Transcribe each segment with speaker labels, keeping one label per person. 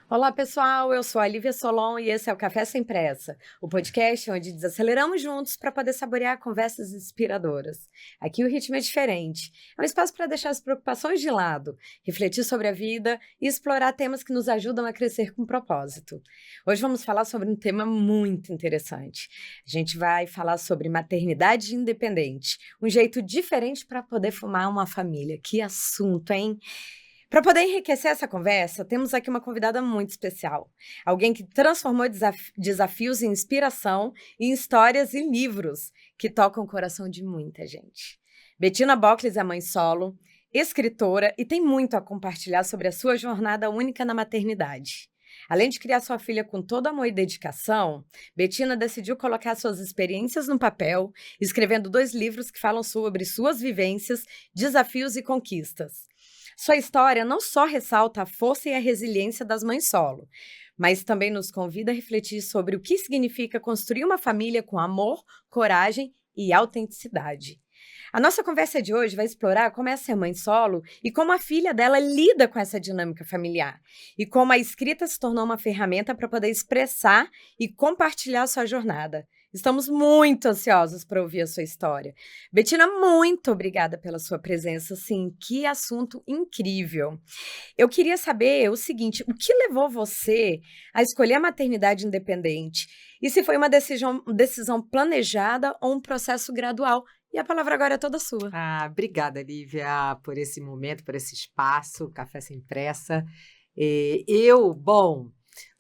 Speaker 1: Olá, pessoal. Eu sou a Lívia Solon e esse é o Café Sem Pressa, o podcast onde desaceleramos juntos para poder saborear conversas inspiradoras. Aqui o ritmo é diferente. É um espaço para deixar as preocupações de lado, refletir sobre a vida e explorar temas que nos ajudam a crescer com propósito. Hoje vamos falar sobre um tema muito interessante. A gente vai falar sobre maternidade independente, um jeito diferente para poder formar uma família. Que assunto, hein? Para poder enriquecer essa conversa, temos aqui uma convidada muito especial. Alguém que transformou desafios em inspiração, em histórias e livros que tocam o coração de muita gente. Bettina Bocles é mãe solo, escritora e tem muito a compartilhar sobre a sua jornada única na maternidade. Além de criar sua filha com todo amor e dedicação, Bettina decidiu colocar suas experiências no papel, escrevendo 2 livros que falam sobre suas vivências, desafios e conquistas. Sua história não só ressalta a força e a resiliência das mães solo, mas também nos convida a refletir sobre o que significa construir uma família com amor, coragem e autenticidade. A nossa conversa de hoje vai explorar como é ser mãe solo e como a filha dela lida com essa dinâmica familiar, e como a escrita se tornou uma ferramenta para poder expressar e compartilhar sua jornada. Estamos muito ansiosos para ouvir a sua história. Bettina, muito obrigada pela sua presença. Sim, que assunto incrível. Eu queria saber o seguinte: o que levou você a escolher a maternidade independente? E se foi uma decisão planejada ou um processo gradual? E a palavra agora é toda sua.
Speaker 2: Obrigada, Lívia, por esse momento, por esse espaço, Café Sem Pressa.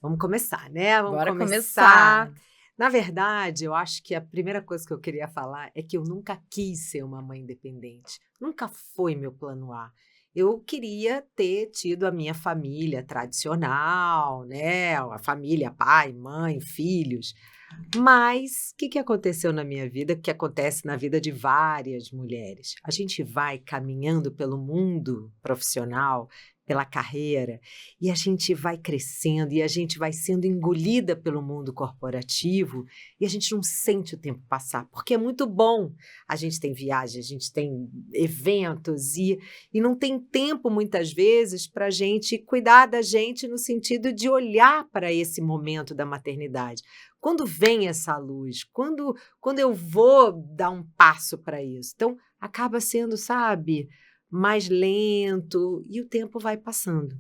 Speaker 2: Vamos começar, né?
Speaker 1: Bora começar.
Speaker 2: Na verdade, eu acho que a primeira coisa que eu queria falar é que eu nunca quis ser uma mãe independente. Nunca foi meu plano A. Eu queria ter tido a minha família tradicional, né? A família, pai, mãe, filhos. Mas o que aconteceu na minha vida, o que acontece na vida de várias mulheres? A gente vai caminhando pelo mundo profissional, pela carreira, e a gente vai crescendo, e a gente vai sendo engolida pelo mundo corporativo, e a gente não sente o tempo passar, porque é muito bom. A gente tem viagem, a gente tem eventos, e não tem tempo, muitas vezes, para a gente cuidar da gente no sentido de olhar para esse momento da maternidade. Quando vem essa luz? Quando eu vou dar um passo para isso? Então, acaba sendo, sabe, mais lento e o tempo vai passando.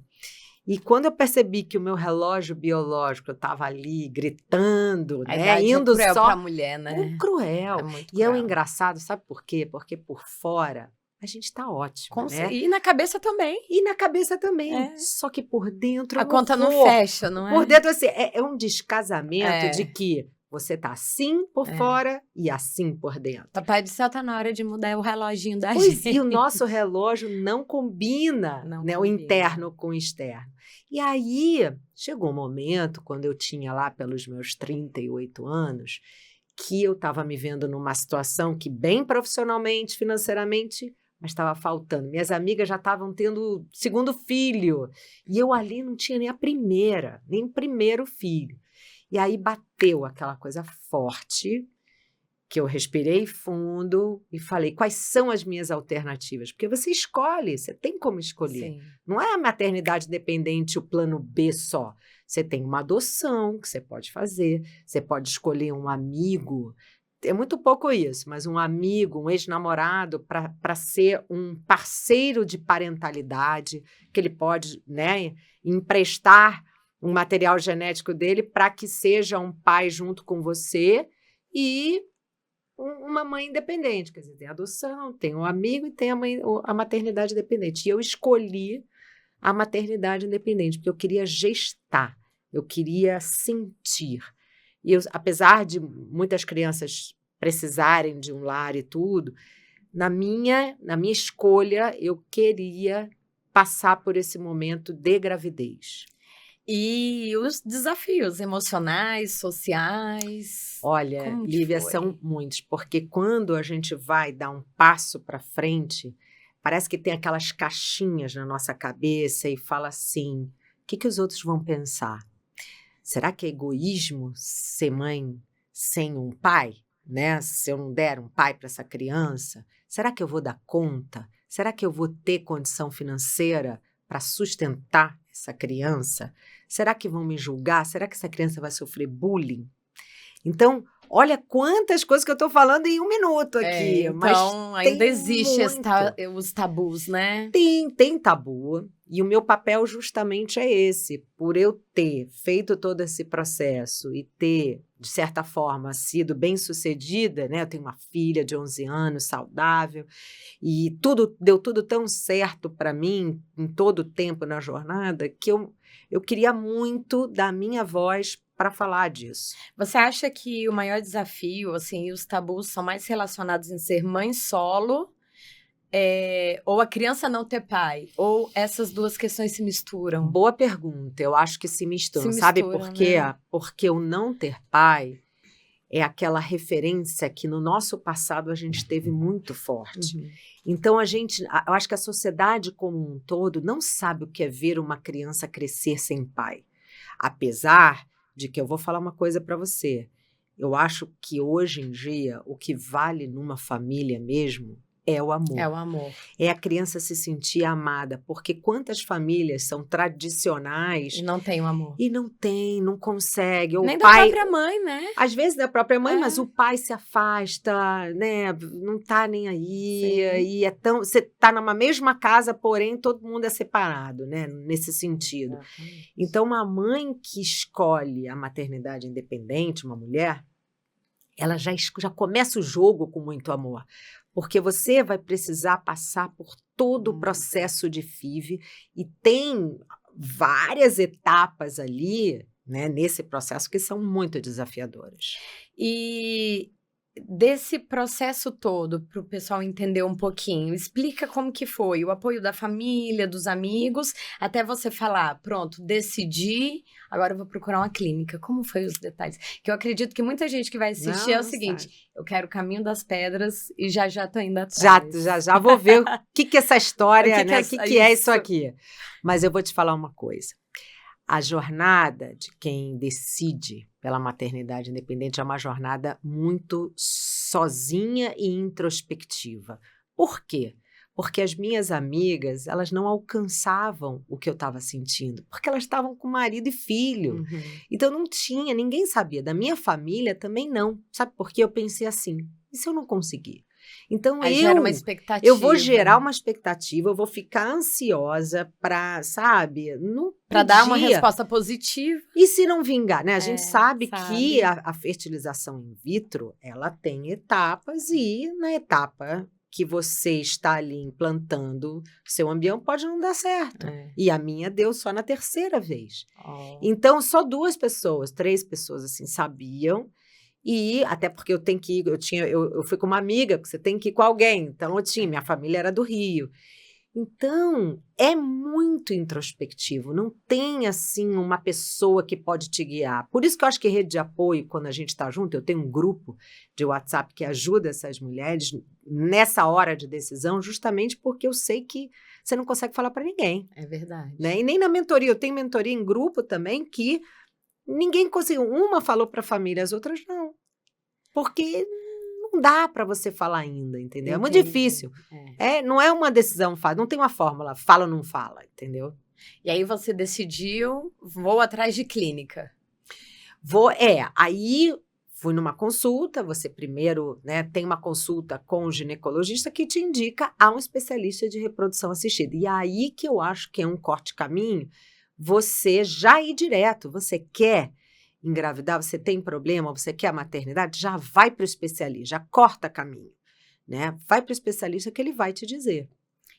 Speaker 2: E quando eu percebi que o meu relógio biológico estava ali gritando,
Speaker 1: A
Speaker 2: né,
Speaker 1: idade é
Speaker 2: indo
Speaker 1: cruel
Speaker 2: só
Speaker 1: para a mulher, né?
Speaker 2: cruel.
Speaker 1: É muito
Speaker 2: E é o
Speaker 1: cruel.
Speaker 2: engraçado, sabe por quê? Porque por fora a gente está ótima, né?
Speaker 1: E na cabeça também.
Speaker 2: E na cabeça também.
Speaker 1: É.
Speaker 2: Só que por dentro é
Speaker 1: A
Speaker 2: um
Speaker 1: conta não
Speaker 2: horror.
Speaker 1: fecha, não
Speaker 2: Por
Speaker 1: é?
Speaker 2: dentro, assim, é um descasamento de
Speaker 1: É.
Speaker 2: que você tá assim por fora e assim por dentro.
Speaker 1: Papai do céu, tá na hora de mudar o reloginho da
Speaker 2: Pois, e o
Speaker 1: gente.
Speaker 2: nosso relógio não combina,
Speaker 1: Não
Speaker 2: né, o
Speaker 1: combina.
Speaker 2: interno com o externo. E aí, chegou um momento, quando eu tinha lá pelos meus 38 anos, que eu estava me vendo numa situação que, bem profissionalmente, financeiramente, mas estava faltando. Minhas amigas já estavam tendo segundo filho, e eu ali não tinha nem o primeiro filho. E aí bateu aquela coisa forte, que eu respirei fundo e falei, quais são as minhas alternativas? Porque você escolhe, você tem como escolher.
Speaker 1: Sim.
Speaker 2: Não é a maternidade dependente o plano B só. Você tem uma adoção que você pode fazer, você pode escolher um amigo. É muito pouco isso, mas um amigo, um ex-namorado, para ser um parceiro de parentalidade, que ele pode, né, emprestar um material genético dele para que seja um pai junto com você e uma mãe independente, quer dizer, tem a adoção, tem um amigo e tem a maternidade independente. E eu escolhi a maternidade independente, porque eu queria gestar, eu queria sentir. E eu, apesar de muitas crianças precisarem de um lar e tudo, na minha escolha, eu queria passar por esse momento de gravidez.
Speaker 1: E os desafios emocionais, sociais.
Speaker 2: Olha,
Speaker 1: Como que
Speaker 2: Lívia,
Speaker 1: foi?
Speaker 2: são muitos, porque quando a gente vai dar um passo para frente, parece que tem aquelas caixinhas na nossa cabeça e fala assim: o que os outros vão pensar? Será que é egoísmo ser mãe sem um pai? Né? Se eu não der um pai para essa criança, será que eu vou dar conta? Será que eu vou ter condição financeira para sustentar essa criança? Será que vão me julgar? Será que essa criança vai sofrer bullying? Então, olha quantas coisas que eu estou falando em 1 minuto aqui.
Speaker 1: Então, ainda existe
Speaker 2: muito.
Speaker 1: os tabus, né?
Speaker 2: Tem tabu. E o meu papel justamente é esse. Por eu ter feito todo esse processo e ter, de certa forma, sido bem-sucedida, né? Eu tenho uma filha de 11 anos, saudável, e deu tudo tão certo para mim em todo o tempo na jornada que eu queria muito dar minha voz para falar disso.
Speaker 1: Você acha que o maior desafio, assim, os tabus são mais relacionados em ser mãe solo, ou a criança não ter pai? Ou essas duas questões se misturam?
Speaker 2: Boa pergunta. Eu acho que se misturam.
Speaker 1: Se
Speaker 2: Sabe
Speaker 1: misturam,
Speaker 2: por quê?
Speaker 1: né?
Speaker 2: Porque o não ter pai é aquela referência que no nosso passado a gente teve muito forte.
Speaker 1: Uhum.
Speaker 2: Então, eu acho que a sociedade como um todo não sabe o que é ver uma criança crescer sem pai. Apesar de que eu vou falar uma coisa para você. Eu acho que hoje em dia o que vale numa família mesmo é o amor.
Speaker 1: É o amor.
Speaker 2: É a criança se sentir amada, porque quantas famílias são tradicionais
Speaker 1: E não tem o amor.
Speaker 2: e não consegue. Ou
Speaker 1: Nem
Speaker 2: o
Speaker 1: da
Speaker 2: pai,
Speaker 1: própria mãe, né?
Speaker 2: às vezes da própria mãe,
Speaker 1: É.
Speaker 2: mas o pai se afasta, né? Não tá nem aí.
Speaker 1: Sim.
Speaker 2: E você tá numa mesma casa, porém todo mundo é separado, né? Nesse sentido.
Speaker 1: Exatamente.
Speaker 2: Então, uma mãe que escolhe a maternidade independente, uma mulher, ela já começa o jogo com muito amor. Porque você vai precisar passar por todo o processo de FIV e tem várias etapas ali, né, nesse processo que são muito desafiadoras.
Speaker 1: E desse processo todo, para o pessoal entender um pouquinho, explica como que foi o apoio da família, dos amigos, até você falar, pronto, decidi, agora eu vou procurar uma clínica. Como foi os detalhes? Que eu acredito que muita gente que vai assistir é o seguinte, eu quero o caminho das pedras e já tô indo atrás.
Speaker 2: Já vou ver o que é essa história,
Speaker 1: O que que
Speaker 2: né?
Speaker 1: é
Speaker 2: O que é isso
Speaker 1: isso?
Speaker 2: aqui? Mas eu vou te falar uma coisa. A jornada de quem decide pela maternidade independente é uma jornada muito sozinha e introspectiva. Por quê? Porque as minhas amigas, elas não alcançavam o que eu estava sentindo, porque elas estavam com marido e filho.
Speaker 1: Uhum.
Speaker 2: Então não tinha, ninguém sabia. Da minha família também não. Sabe por quê? Eu pensei assim, e se eu não conseguir? Então
Speaker 1: Aí gera uma expectativa.
Speaker 2: eu vou gerar uma expectativa, eu vou ficar ansiosa para, sabe, não
Speaker 1: Para dar uma
Speaker 2: podia.
Speaker 1: resposta positiva.
Speaker 2: E se não vingar, né? A gente sabe
Speaker 1: sabe.
Speaker 2: que a fertilização in vitro, ela tem etapas e na etapa que você está ali implantando seu embrião pode não dar certo. E a minha deu só na 3ª vez.
Speaker 1: Oh.
Speaker 2: Então, só 2 pessoas, 3 pessoas, assim, sabiam. E até porque eu tenho que ir, eu fui com uma amiga, porque você tem que ir com alguém. Então, minha família era do Rio. Então, é muito introspectivo, não tem, assim, uma pessoa que pode te guiar. Por isso que eu acho que rede de apoio, quando a gente está junto, eu tenho um grupo de WhatsApp que ajuda essas mulheres nessa hora de decisão, justamente porque eu sei que você não consegue falar para ninguém.
Speaker 1: É verdade.
Speaker 2: Né? E nem na mentoria, eu tenho mentoria em grupo também que ninguém conseguiu. Uma falou para a família, as outras não. Porque não dá para você falar ainda, entendeu? É muito difícil. Não é uma decisão fácil, não tem uma fórmula, fala ou não fala, entendeu?
Speaker 1: E aí você decidiu, vou atrás de clínica.
Speaker 2: Aí fui numa consulta, você primeiro, né, tem uma consulta com o ginecologista que te indica a um especialista de reprodução assistida. E aí que eu acho que é um corte-caminho, você já ir direto, você quer engravidar, você tem problema, você quer a maternidade, já vai para o especialista, já corta caminho, né? Vai para o especialista que ele vai te dizer.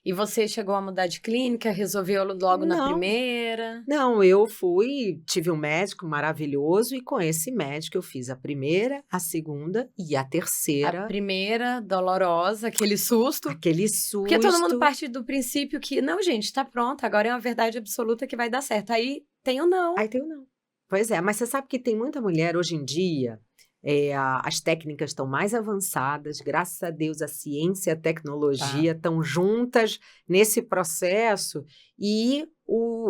Speaker 1: E você chegou a mudar de clínica, resolveu logo na primeira?
Speaker 2: Não, eu tive um médico maravilhoso e com esse médico eu fiz a primeira, a segunda e a terceira.
Speaker 1: A primeira, dolorosa, aquele susto.
Speaker 2: Aquele susto.
Speaker 1: Porque todo mundo parte do princípio que, não, gente, tá pronto, agora é uma verdade absoluta que vai dar certo. Aí tem o não.
Speaker 2: Aí tem o não. Pois é, mas você sabe que tem muita mulher hoje em dia, as técnicas estão mais avançadas, graças a Deus a ciência e a tecnologia estão juntas nesse processo e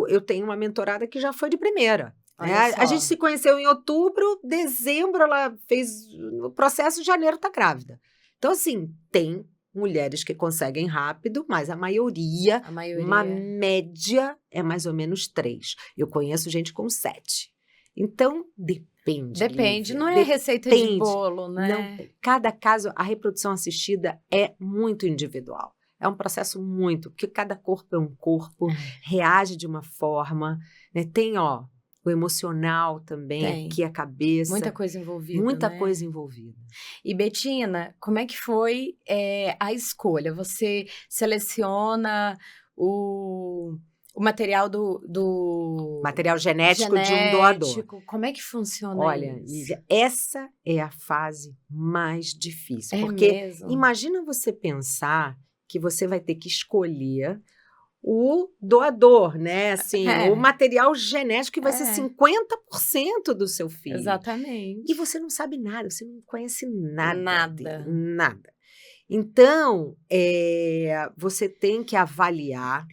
Speaker 2: eu tenho uma mentorada que já foi de primeira. Né? A gente se conheceu em outubro, dezembro ela fez o processo, em janeiro está grávida. Então assim, tem mulheres que conseguem rápido, mas a maioria, uma média, é mais ou menos 3. Eu conheço gente com 7. Então, depende.
Speaker 1: Depende,
Speaker 2: Lívia,
Speaker 1: não é receita de bolo, né?
Speaker 2: Não, cada caso, a reprodução assistida é muito individual. É um processo muito, porque cada corpo é um corpo, reage de uma forma, né? Tem, o emocional também, aqui a cabeça.
Speaker 1: Muita coisa envolvida,
Speaker 2: Muita
Speaker 1: né?
Speaker 2: coisa envolvida.
Speaker 1: E, Betina, como é que foi a escolha? Você seleciona o material do
Speaker 2: material genético de um doador.
Speaker 1: Como é que funciona
Speaker 2: Olha,
Speaker 1: isso?
Speaker 2: Lívia, essa é a fase mais difícil.
Speaker 1: É
Speaker 2: porque
Speaker 1: mesmo?
Speaker 2: imagina você pensar que você vai ter que escolher o doador, né? Assim, o material genético que vai ser 50% do seu filho.
Speaker 1: Exatamente.
Speaker 2: E você não sabe nada, você não conhece nada.
Speaker 1: Nada.
Speaker 2: Nada. Então, você tem que avaliar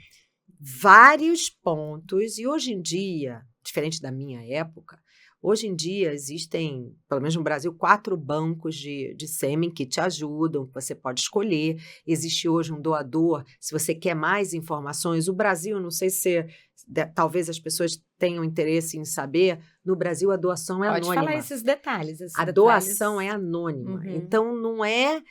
Speaker 2: vários pontos. E hoje em dia, diferente da minha época, hoje em dia existem, pelo menos no Brasil, 4 bancos de sêmen que te ajudam, que você pode escolher. Existe hoje um doador, se você quer mais informações. O Brasil, não sei se talvez as pessoas tenham interesse em saber, no Brasil a doação é anônima.
Speaker 1: Pode falar esses detalhes.
Speaker 2: Doação é anônima. Então, não é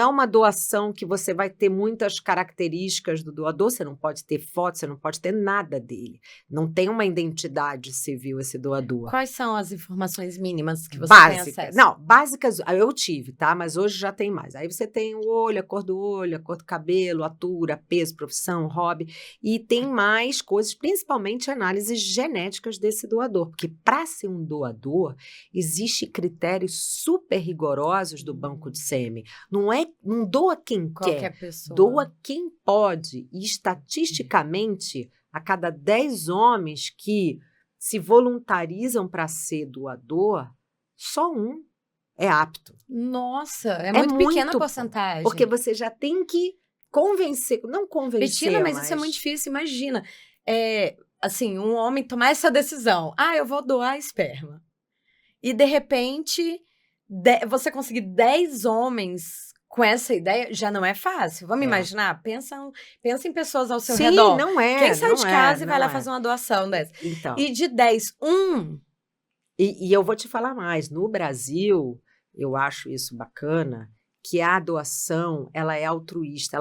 Speaker 2: uma doação que você vai ter muitas características do doador, você não pode ter foto, você não pode ter nada dele. Não tem uma identidade civil esse doador.
Speaker 1: Quais são as informações mínimas que você
Speaker 2: básicas.
Speaker 1: tem acesso?
Speaker 2: Não, básicas eu tive, tá? Mas hoje já tem mais. Aí você tem o olho, a cor do olho, a cor do cabelo, altura, peso, profissão, hobby. E tem mais coisas, principalmente análises genéticas desse doador. Porque para ser um doador, existem critérios super rigorosos do banco de sêmen. Não doa quem
Speaker 1: Qualquer
Speaker 2: quer,
Speaker 1: pessoa.
Speaker 2: doa quem pode. E estatisticamente, a cada 10 homens que se voluntarizam para ser doador, só um é apto.
Speaker 1: Nossa, é muito pequena a porcentagem.
Speaker 2: Porque você já tem que convencer, não convencer,
Speaker 1: Betina, mas isso é muito difícil, imagina. Assim, um homem tomar essa decisão. Eu vou doar esperma. E, de repente, você conseguir 10 homens com essa ideia já não é fácil. Vamos imaginar? Pensa em pessoas ao seu redor.
Speaker 2: Sim, não é.
Speaker 1: Quem sai de casa e vai lá fazer uma doação dessa?
Speaker 2: Então.
Speaker 1: E de 10, um...
Speaker 2: E eu vou te falar mais. No Brasil, eu acho isso bacana, que a doação, ela é altruísta,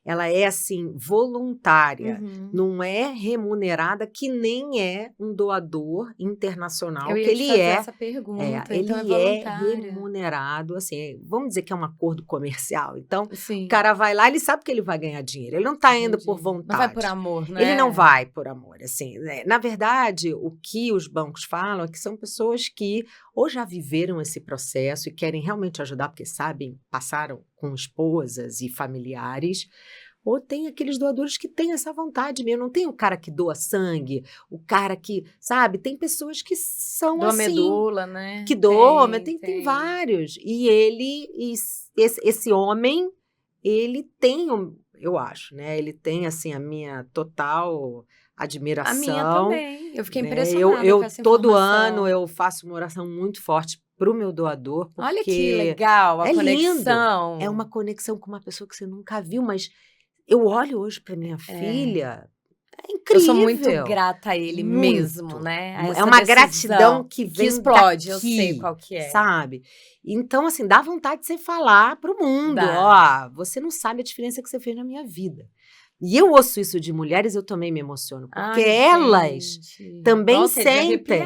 Speaker 2: ela é assim, voluntária, não é remunerada, que nem é um doador internacional,
Speaker 1: eu ia
Speaker 2: que
Speaker 1: te
Speaker 2: ele
Speaker 1: fazer
Speaker 2: é,
Speaker 1: essa pergunta, então
Speaker 2: ele é remunerado, assim, vamos dizer que é um acordo comercial, então
Speaker 1: Sim.
Speaker 2: O cara vai lá, ele sabe que ele vai ganhar dinheiro, ele não está indo por vontade.
Speaker 1: Não vai por amor, né?
Speaker 2: Ele não vai por amor, assim, né? Na verdade, o que os bancos falam é que são pessoas que ou já viveram esse processo e querem realmente ajudar, porque sabem, passaram com esposas e familiares, ou tem aqueles doadores que têm essa vontade mesmo. Não tem o cara que doa sangue, o cara que, sabe, tem pessoas que são
Speaker 1: doa
Speaker 2: assim.
Speaker 1: medula, né?
Speaker 2: Que doa, mas tem vários. E esse homem, ele tem, eu acho, né? Ele tem, assim, a minha total admiração.
Speaker 1: A minha também. Eu fiquei impressionada com essa informação.
Speaker 2: Todo ano eu faço uma oração muito forte pro meu doador, porque
Speaker 1: olha que legal a conexão.
Speaker 2: Lindo. É uma conexão com uma pessoa que você nunca viu, mas eu olho hoje para minha filha, é incrível.
Speaker 1: Eu sou muito grata a ele mesmo, né?
Speaker 2: É uma gratidão que vem
Speaker 1: explode,
Speaker 2: daqui,
Speaker 1: eu sei qual que é.
Speaker 2: Sabe? Então, assim, dá vontade de você falar pro mundo, você não sabe a diferença que você fez na minha vida. E eu ouço isso de mulheres, eu também me emociono, porque elas também sentem.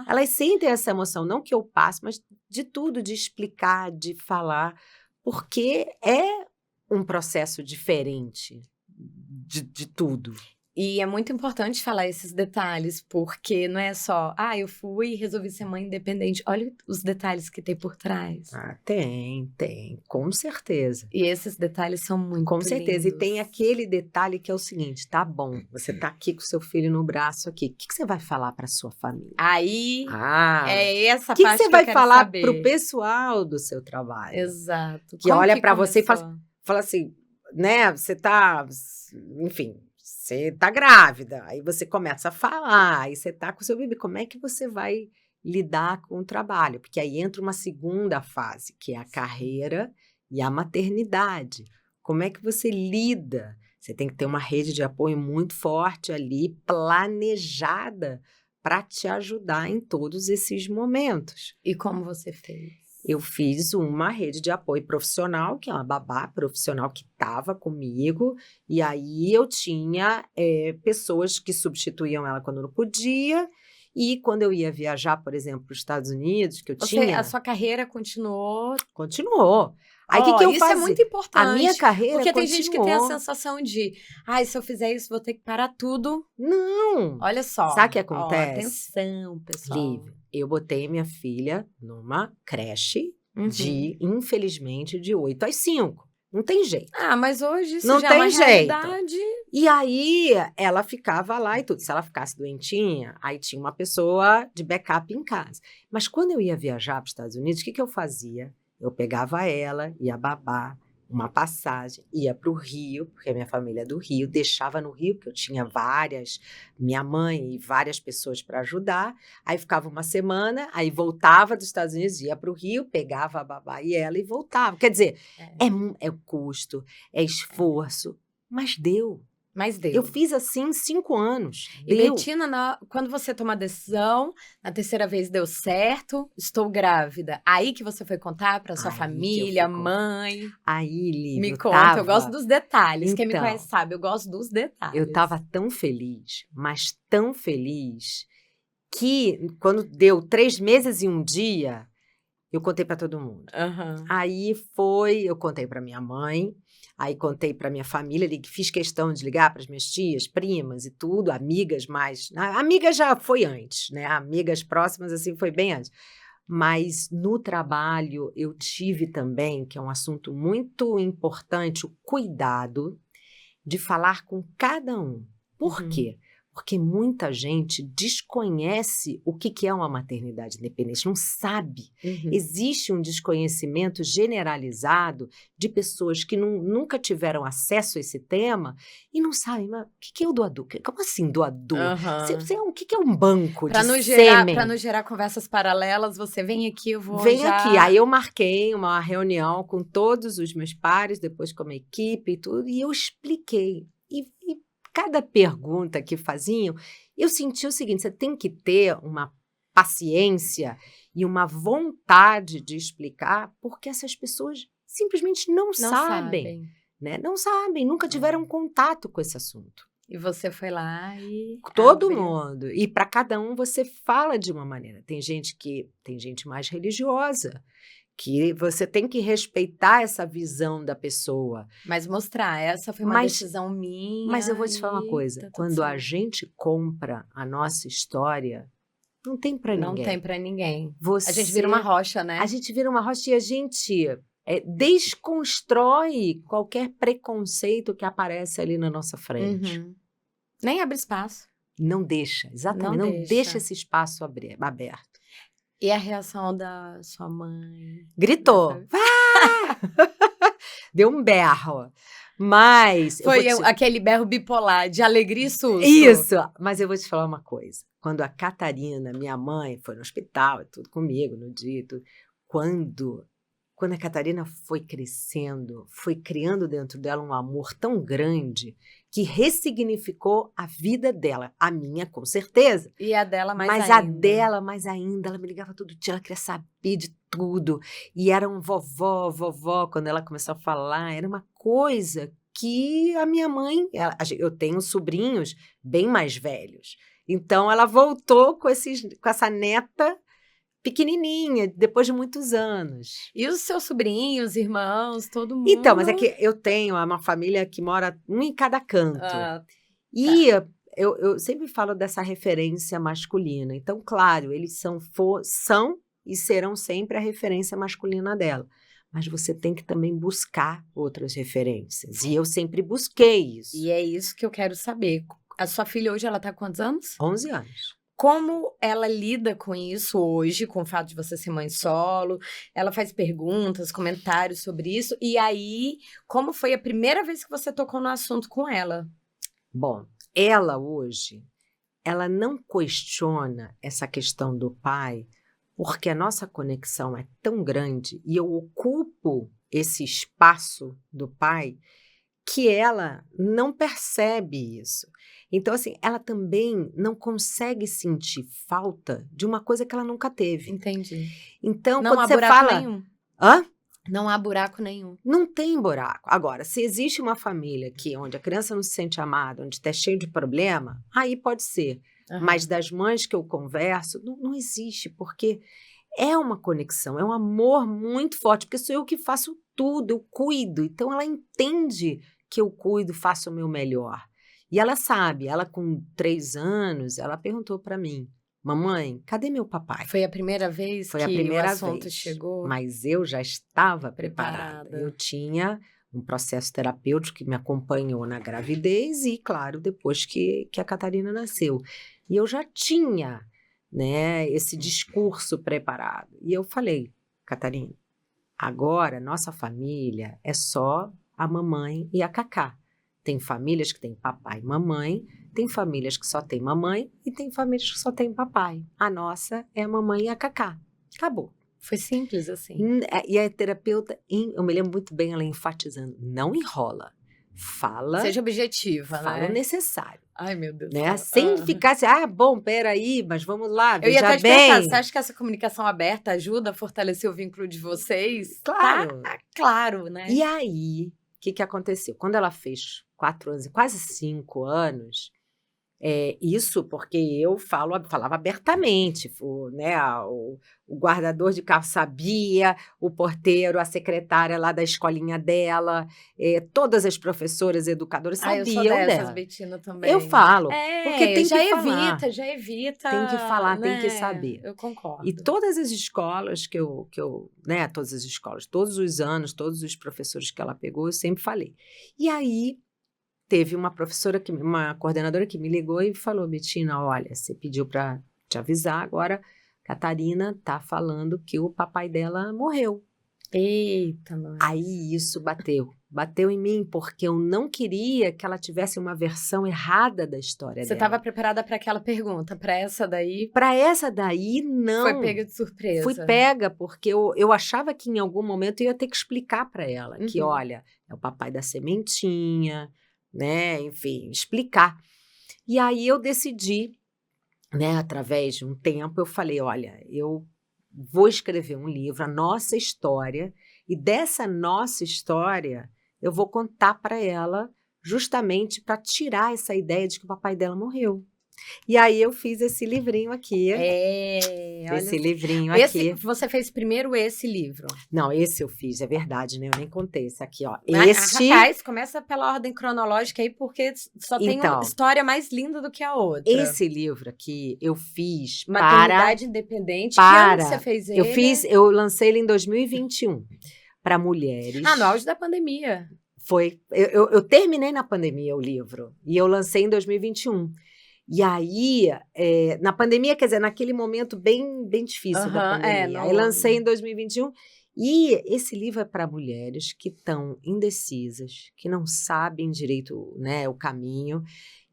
Speaker 2: Elas sentem essa emoção, não que eu passe, mas de tudo, de explicar, de falar, porque é um processo diferente de tudo.
Speaker 1: E é muito importante falar esses detalhes, porque não é só, eu fui e resolvi ser mãe independente. Olha os detalhes que tem por trás.
Speaker 2: Tem, com certeza.
Speaker 1: E esses detalhes são muito
Speaker 2: Com certeza.
Speaker 1: lindos.
Speaker 2: E tem aquele detalhe que é o seguinte, tá bom, você tá aqui com seu filho no braço aqui, o que você vai falar para sua família?
Speaker 1: Aí, é essa parte
Speaker 2: que você vai falar
Speaker 1: saber.
Speaker 2: Pro pessoal do seu trabalho?
Speaker 1: Exato.
Speaker 2: Que olha para você e fala assim, né, você tá, enfim... Você tá grávida, aí você começa a falar, aí você tá com o seu bebê, como é que você vai lidar com o trabalho? Porque aí entra uma segunda fase, que é a carreira e a maternidade. Como é que você lida? Você tem que ter uma rede de apoio muito forte ali, planejada, para te ajudar em todos esses momentos.
Speaker 1: E como você fez?
Speaker 2: Eu fiz uma rede de apoio profissional, que é uma babá profissional que estava comigo, e aí eu tinha pessoas que substituíam ela quando não podia, e quando eu ia viajar, por exemplo, para os Estados Unidos, que eu
Speaker 1: A sua carreira continuou.
Speaker 2: continuou. Aí o que eu
Speaker 1: isso
Speaker 2: fazia?
Speaker 1: é muito importante.
Speaker 2: A minha carreira
Speaker 1: Porque tem
Speaker 2: continuou.
Speaker 1: gente que tem a sensação de, se eu fizer isso, vou ter que parar tudo.
Speaker 2: Não!
Speaker 1: Olha só.
Speaker 2: Sabe o que acontece?
Speaker 1: Atenção, pessoal.
Speaker 2: Lívia, eu botei minha filha numa creche infelizmente, de 8 às 5. Não tem jeito.
Speaker 1: Mas hoje isso
Speaker 2: não
Speaker 1: já
Speaker 2: tem
Speaker 1: é uma
Speaker 2: jeito.
Speaker 1: realidade.
Speaker 2: E aí, ela ficava lá e tudo. Se ela ficasse doentinha, aí tinha uma pessoa de backup em casa. Mas quando eu ia viajar para os Estados Unidos, o que eu fazia? Eu pegava ela, ia babar, uma passagem, ia para o Rio, porque a minha família é do Rio, deixava no Rio, porque eu tinha minha mãe e várias pessoas para ajudar, aí ficava uma semana, aí voltava dos Estados Unidos, ia para o Rio, pegava a babá e ela e voltava. Quer dizer, é custo, é esforço, mas deu.
Speaker 1: Mas deu.
Speaker 2: Eu fiz assim 5 anos.
Speaker 1: E
Speaker 2: deu.
Speaker 1: Betina, quando você toma a decisão, na terceira vez deu certo, estou grávida. Aí que você foi contar para sua família, mãe.
Speaker 2: Aí, Lívia,
Speaker 1: me conta, eu gosto dos detalhes. Quem me conhece sabe, eu gosto dos detalhes.
Speaker 2: Eu estava tão feliz, mas tão feliz, que quando deu 3 meses e 1 dia, eu contei para todo mundo. Aí eu contei para minha mãe, aí contei para minha família, fiz questão de ligar para as minhas tias, primas e tudo, amigas mais... Amigas já foi antes, né? Amigas próximas, assim, foi bem antes. Mas no trabalho eu tive também, que é um assunto muito importante, o cuidado de falar com cada um. Por quê? Porque muita gente desconhece o que é uma maternidade independente, não sabe. Existe um desconhecimento generalizado de pessoas que nunca tiveram acesso a esse tema e não sabem, mas o que é o doador? Como assim doador? O que é um banco de sêmen?
Speaker 1: Para não gerar conversas paralelas, você vem aqui, eu vou
Speaker 2: aqui. Aí eu marquei uma reunião com todos os meus pares, depois com a minha equipe e tudo, e eu expliquei. E cada pergunta que faziam, eu senti o seguinte, você tem que ter uma paciência e uma vontade de explicar, porque essas pessoas simplesmente não sabem. Né? Não sabem, nunca tiveram contato com esse assunto.
Speaker 1: E você foi lá e...
Speaker 2: Todo mundo. E para cada um você fala de uma maneira. Tem gente mais religiosa, que você tem que respeitar essa visão da pessoa.
Speaker 1: Mas mostrar, essa foi uma decisão minha.
Speaker 2: Mas eu vou te falar uma coisa, quando a gente compra a nossa história, não tem para ninguém.
Speaker 1: Não tem para ninguém. A gente vira uma rocha, né?
Speaker 2: A gente vira uma rocha e a gente desconstrói qualquer preconceito que aparece ali na nossa frente.
Speaker 1: Nem abre espaço.
Speaker 2: Não deixa, exatamente, não deixa esse espaço aberto.
Speaker 1: E a reação da sua mãe?
Speaker 2: Gritou. Deu um berro. Mas...
Speaker 1: Foi aquele berro bipolar, de alegria e susto.
Speaker 2: Isso. Mas eu vou te falar uma coisa. Quando a Catarina, minha mãe, foi no hospital, tudo comigo, no dia, tudo, quando a Catarina foi crescendo, foi criando dentro dela um amor tão grande que ressignificou a vida dela. A minha, com certeza.
Speaker 1: E a dela mais ainda.
Speaker 2: Mas a dela mais ainda. Ela me ligava todo dia, ela queria saber de tudo. E era um vovó, quando ela começou a falar. Era uma coisa que a minha mãe... eu tenho sobrinhos bem mais velhos. Então, ela voltou com essa neta pequenininha, depois de muitos anos.
Speaker 1: E os seus sobrinhos, irmãos, todo mundo?
Speaker 2: Então, mas é que eu tenho uma família que mora um em cada canto. E eu sempre falo dessa referência masculina. Então, claro, eles são e serão sempre a referência masculina dela. Mas você tem que também buscar outras referências. E eu sempre busquei isso.
Speaker 1: E é isso que eu quero saber. A sua filha hoje, ela tá com quantos anos?
Speaker 2: 11 anos.
Speaker 1: Como ela lida com isso hoje, com o fato de você ser mãe solo? Ela faz perguntas, comentários sobre isso. E aí, como foi a primeira vez que você tocou no assunto com ela?
Speaker 2: Bom, ela hoje, ela não questiona essa questão do pai, porque a nossa conexão é tão grande e eu ocupo tempo, esse espaço do pai, que ela não percebe isso. Então, assim, ela também não consegue sentir falta de uma coisa que ela nunca teve.
Speaker 1: Entendi.
Speaker 2: Então,
Speaker 1: Não
Speaker 2: quando
Speaker 1: há
Speaker 2: você
Speaker 1: buraco
Speaker 2: fala...
Speaker 1: nenhum.
Speaker 2: Hã?
Speaker 1: Não há buraco nenhum.
Speaker 2: Não tem buraco. Agora, se existe uma família onde a criança não se sente amada, onde está cheio de problema, aí pode ser. Mas das mães que eu converso, não existe, porque é uma conexão, é um amor muito forte, porque sou eu que faço tudo, eu cuido. Então, ela entende que eu cuido, faço o meu melhor. E ela sabe, ela com 3 anos, ela perguntou para mim, mamãe, cadê meu papai?
Speaker 1: Foi a primeira vez
Speaker 2: Foi a
Speaker 1: que
Speaker 2: primeira
Speaker 1: o assunto
Speaker 2: vez,
Speaker 1: chegou?
Speaker 2: mas eu já estava preparada.
Speaker 1: Preparada.
Speaker 2: Eu tinha um processo terapêutico que me acompanhou na gravidez e, claro, depois que a Catarina nasceu. E eu já tinha, né, esse discurso preparado. E eu falei, Catarina, agora nossa família é só a mamãe e a Cacá. Tem famílias que têm papai e mamãe, tem famílias que só tem mamãe e tem famílias que só tem papai. A nossa é a mamãe e a Cacá. Acabou.
Speaker 1: Foi simples assim.
Speaker 2: E a terapeuta, eu me lembro muito bem ela enfatizando, não enrola. Fala,
Speaker 1: Seja objetiva,
Speaker 2: fala
Speaker 1: né?
Speaker 2: o necessário.
Speaker 1: Ai, meu Deus.
Speaker 2: Né? Sem ficar assim, bom, peraí, mas vamos lá,
Speaker 1: Eu ia
Speaker 2: veja
Speaker 1: até te
Speaker 2: bem.
Speaker 1: perguntar, você acha que essa comunicação aberta ajuda a fortalecer o vínculo de vocês?
Speaker 2: Claro.
Speaker 1: Tá claro, né?
Speaker 2: E aí, o que aconteceu? Quando ela fez 4 anos, quase 5 anos, isso porque eu falava abertamente, né, o guardador de carro sabia, o porteiro, a secretária lá da escolinha dela, todas as professoras, educadoras
Speaker 1: Eu
Speaker 2: sabiam
Speaker 1: sou dessas,
Speaker 2: dela.
Speaker 1: Bettina, também.
Speaker 2: Eu falo, porque tem
Speaker 1: já
Speaker 2: que falar.
Speaker 1: Já evita.
Speaker 2: Tem que falar,
Speaker 1: né?
Speaker 2: tem que saber.
Speaker 1: Eu concordo.
Speaker 2: E todas as escolas que eu, né, todas as escolas, todos os anos, todos os professores que ela pegou, eu sempre falei. E aí, teve uma coordenadora que me ligou e falou, Bettina, olha, você pediu para te avisar, agora Catarina tá falando que o papai dela morreu.
Speaker 1: Eita, mãe.
Speaker 2: Aí isso bateu em mim, porque eu não queria que ela tivesse uma versão errada da história
Speaker 1: Você
Speaker 2: dela.
Speaker 1: estava preparada para aquela pergunta, para essa daí?
Speaker 2: Para essa daí, não.
Speaker 1: Foi pega de surpresa.
Speaker 2: Fui pega, porque eu achava que em algum momento eu ia ter que explicar para ela que, olha, é o papai da sementinha, né, enfim, explicar. E aí eu decidi, né, através de um tempo, eu falei, olha, eu vou escrever um livro, a nossa história, e dessa nossa história eu vou contar para ela justamente para tirar essa ideia de que o papai dela morreu. E aí eu fiz esse livrinho aqui. Esse livrinho aqui.
Speaker 1: Você fez primeiro esse livro?
Speaker 2: Não, esse eu fiz, é verdade, né? Eu nem contei esse aqui, ó.
Speaker 1: Rapaz, começa pela ordem cronológica aí, porque só tem uma história mais linda do que a outra.
Speaker 2: Esse livro aqui eu fiz
Speaker 1: Maternidade Independente. Que ano você fez ele?
Speaker 2: Eu lancei ele em 2021 para mulheres.
Speaker 1: No auge da pandemia.
Speaker 2: Foi. Eu terminei na pandemia o livro e eu lancei em 2021. E aí, na pandemia, quer dizer, naquele momento bem difícil da pandemia. Aí lancei em 2021. E esse livro é para mulheres que estão indecisas, que não sabem direito, né, o caminho.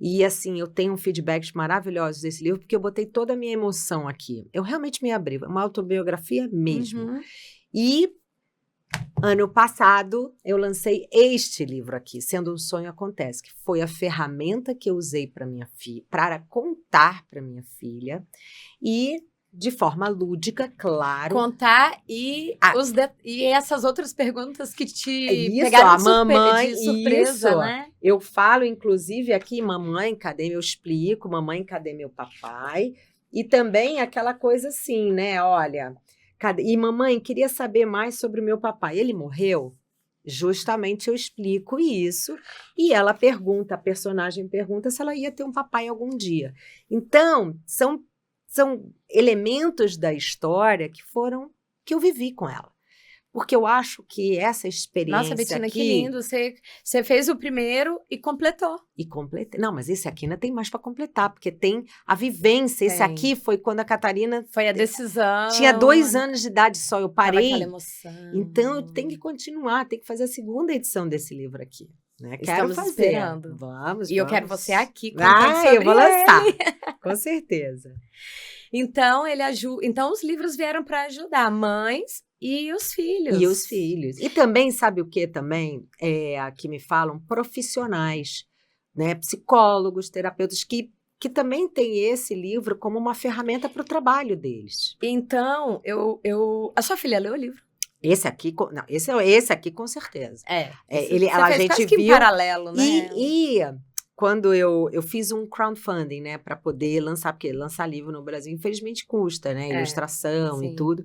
Speaker 2: E, assim, eu tenho feedbacks maravilhosos desse livro, porque eu botei toda a minha emoção aqui. Eu realmente me abri, uma autobiografia mesmo. E ano passado, eu lancei este livro aqui, Sendo um Sonho Acontece, que foi a ferramenta que eu usei para contar para minha filha e de forma lúdica, claro.
Speaker 1: Contar e essas outras perguntas que te
Speaker 2: pegaram
Speaker 1: de surpresa, né?
Speaker 2: Eu falo, inclusive, aqui, mamãe, cadê eu explico, mamãe, cadê meu papai? E também aquela coisa assim, né, olha... E mamãe, queria saber mais sobre o meu papai. Ele morreu? Justamente eu explico isso. E ela pergunta, a personagem pergunta se ela ia ter um papai algum dia. Então, são elementos da história que eu vivi com ela. Porque eu acho que essa experiência
Speaker 1: Nossa, Bettina,
Speaker 2: aqui...
Speaker 1: que lindo. Você fez o primeiro e completou.
Speaker 2: E completei. Não, mas esse aqui ainda tem mais para completar, porque tem a vivência. Esse aqui foi quando a Catarina...
Speaker 1: Foi a decisão.
Speaker 2: Tinha 2 anos de idade só, eu parei.
Speaker 1: Aquela emoção.
Speaker 2: Então, eu tenho que continuar, tenho que fazer a segunda edição desse livro aqui. Né? Quero
Speaker 1: Estamos
Speaker 2: fazer.
Speaker 1: esperando.
Speaker 2: Vamos,
Speaker 1: E eu quero
Speaker 2: vamos.
Speaker 1: você aqui contando sobre
Speaker 2: eu vou lançar. Com certeza.
Speaker 1: Então, então, os livros vieram para ajudar mães e os filhos.
Speaker 2: E os filhos. E também, sabe o que também? Que me falam profissionais, né? Psicólogos, terapeutas, que também têm esse livro como uma ferramenta para o trabalho deles.
Speaker 1: Então, a sua filha leu o livro?
Speaker 2: Esse aqui, não, esse aqui com certeza.
Speaker 1: A gente quase que em paralelo, né?
Speaker 2: E quando eu fiz um crowdfunding, né, para poder lançar, porque lançar livro no Brasil, infelizmente, custa, né, ilustração
Speaker 1: sim.
Speaker 2: e tudo.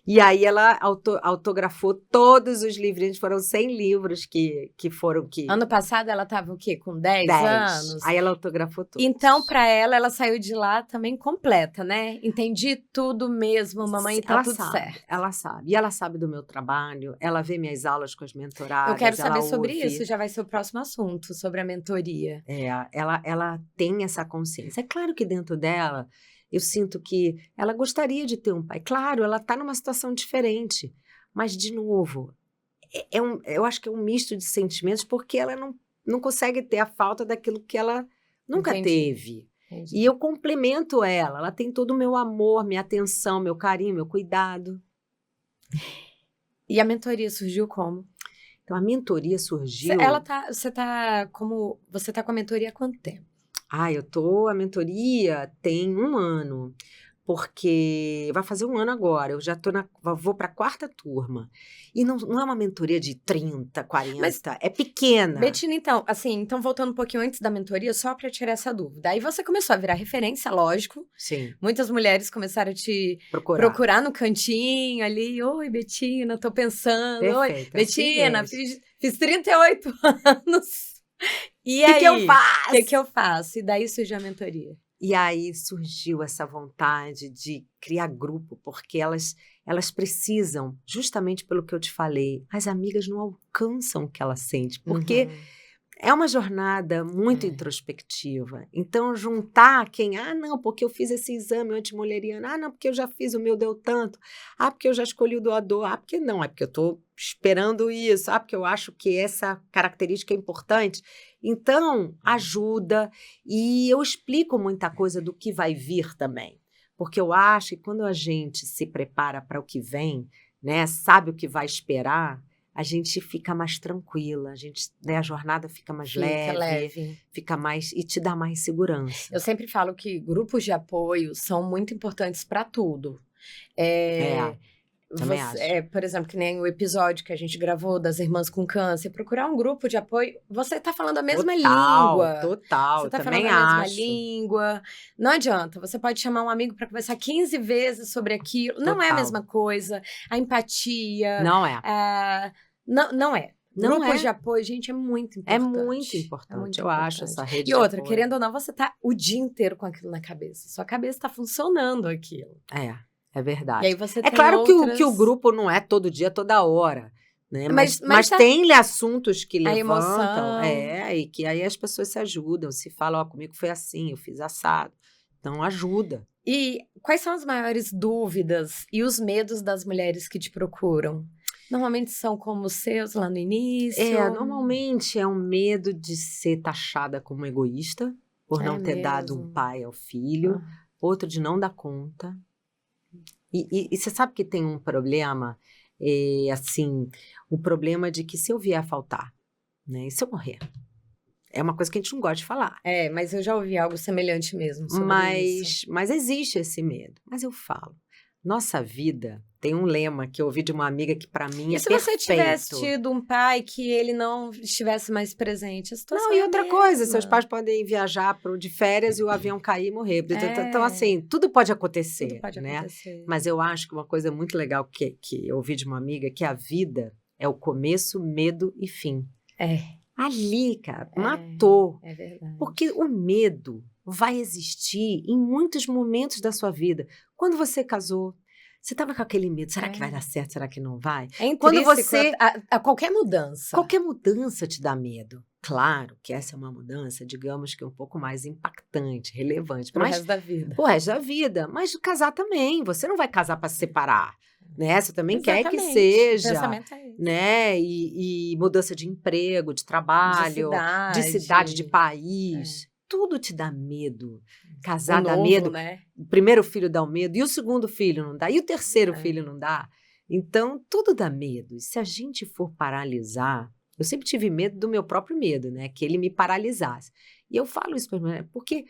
Speaker 2: E aí ela autografou todos os livros, foram 100 livros que foram que...
Speaker 1: Ano passado ela estava o quê? Com 10 anos?
Speaker 2: Aí ela autografou tudo.
Speaker 1: Então, para ela saiu de lá também completa, né? Entendi tudo mesmo, mamãe, tá tudo certo.
Speaker 2: Ela sabe. E ela sabe do meu trabalho, ela vê minhas aulas com as mentoradas.
Speaker 1: Eu quero saber sobre
Speaker 2: ouve.
Speaker 1: isso, já vai ser o próximo assunto, sobre a mentoria.
Speaker 2: Ela tem essa consciência. É claro que dentro dela, eu sinto que ela gostaria de ter um pai. Claro, ela está numa situação diferente. Mas, de novo, eu acho que é um misto de sentimentos, porque ela não consegue ter a falta daquilo que ela nunca teve. Entendi. E eu complemento ela tem todo o meu amor, minha atenção, meu carinho, meu cuidado.
Speaker 1: E a mentoria surgiu como?
Speaker 2: Então, a mentoria surgiu...
Speaker 1: Você tá com a mentoria há quanto tempo?
Speaker 2: A mentoria tem 1 ano, porque vai fazer 1 ano agora, eu já vou para a 4ª turma. E não é uma mentoria de 30, 40, mas é pequena.
Speaker 1: Betina, então voltando um pouquinho antes da mentoria, só para tirar essa dúvida. Aí você começou a virar referência, lógico.
Speaker 2: Sim.
Speaker 1: Muitas mulheres começaram a te procurar no cantinho ali. Oi, Betina, tô pensando.
Speaker 2: Perfeito,
Speaker 1: oi, Betina, fiz 38 anos. E aí?
Speaker 2: O
Speaker 1: que eu faço? E daí surgiu a mentoria.
Speaker 2: E aí surgiu essa vontade de criar grupo, porque elas precisam, justamente pelo que eu te falei, as amigas não alcançam o que ela sente, porque é uma jornada muito introspectiva. Então, juntar não, porque eu fiz esse exame antimuleriano, não, porque eu já fiz, o meu deu tanto, porque eu já escolhi o doador, porque não, é porque eu estou esperando isso, porque eu acho que essa característica é importante. Então, ajuda, e eu explico muita coisa do que vai vir também, porque eu acho que quando a gente se prepara para o que vem, né, sabe o que vai esperar, a gente fica mais tranquila, a jornada fica mais leve, fica mais, e te dá mais segurança.
Speaker 1: Eu sempre falo que grupos de apoio são muito importantes para tudo.
Speaker 2: Também acho.
Speaker 1: Por exemplo, que nem o episódio que a gente gravou das irmãs com câncer, procurar um grupo de apoio, você tá falando a mesma língua.
Speaker 2: Total,
Speaker 1: você tá falando a mesma língua. Não adianta, você pode chamar um amigo para conversar 15 vezes sobre aquilo. Total. Não é a mesma coisa. A empatia.
Speaker 2: Não é.
Speaker 1: Não é. Grupos de apoio, gente, é muito importante.
Speaker 2: É muito importante, eu acho, essa rede
Speaker 1: de apoio. E outra,
Speaker 2: de
Speaker 1: querendo ou não, você tá o dia inteiro com aquilo na cabeça. Sua cabeça tá funcionando aquilo.
Speaker 2: É verdade.
Speaker 1: E aí você
Speaker 2: tem claro que o grupo não é todo dia, toda hora, né? Mas tem assuntos que levantam, e que aí as pessoas se ajudam, se falam, comigo foi assim, eu fiz assado. Então, ajuda.
Speaker 1: E quais são as maiores dúvidas e os medos das mulheres que te procuram? Normalmente são como os seus lá no início?
Speaker 2: Normalmente é um medo de ser taxada como egoísta, por não ter dado um pai ao filho, outro de não dar conta. E você sabe que tem um problema, o problema de que se eu vier a faltar, né, e se eu morrer? É uma coisa que a gente não gosta de falar.
Speaker 1: Mas eu já ouvi algo semelhante mesmo sobre isso.
Speaker 2: Mas existe esse medo. Mas eu falo, nossa vida tem um lema que eu ouvi de uma amiga que para mim é perfeito.
Speaker 1: E se você tivesse tido um pai que ele não estivesse mais presente? A situação
Speaker 2: e outra coisa, seus pais podem viajar de férias e o avião cair e morrer. Então, assim, tudo pode acontecer.
Speaker 1: Tudo pode acontecer.
Speaker 2: Mas eu acho que uma coisa muito legal que eu ouvi de uma amiga, que a vida é o começo, medo e fim. Ali, cara, matou.
Speaker 1: É verdade.
Speaker 2: Porque o medo vai existir em muitos momentos da sua vida. Quando você casou, você estava com aquele medo, será que vai dar certo, será que não vai?
Speaker 1: Quando você... A qualquer mudança.
Speaker 2: Qualquer mudança te dá medo. Claro que essa é uma mudança, digamos que um pouco mais impactante, relevante.
Speaker 1: Pro resto da vida.
Speaker 2: Pro resto da vida. Mas casar também, você não vai casar para se separar. né? Você também quer que
Speaker 1: Exatamente. O
Speaker 2: seja,
Speaker 1: pensamento é esse.
Speaker 2: né? E mudança de emprego, de trabalho, de cidade, de país. Tudo te dá medo. Casar dá medo.
Speaker 1: Né?
Speaker 2: O primeiro filho dá um medo, e o segundo filho não dá, e o terceiro filho não dá. Então, tudo dá medo. E se a gente for paralisar, eu sempre tive medo do meu próprio medo, né? Que ele me paralisasse. E eu falo isso para mim, porque...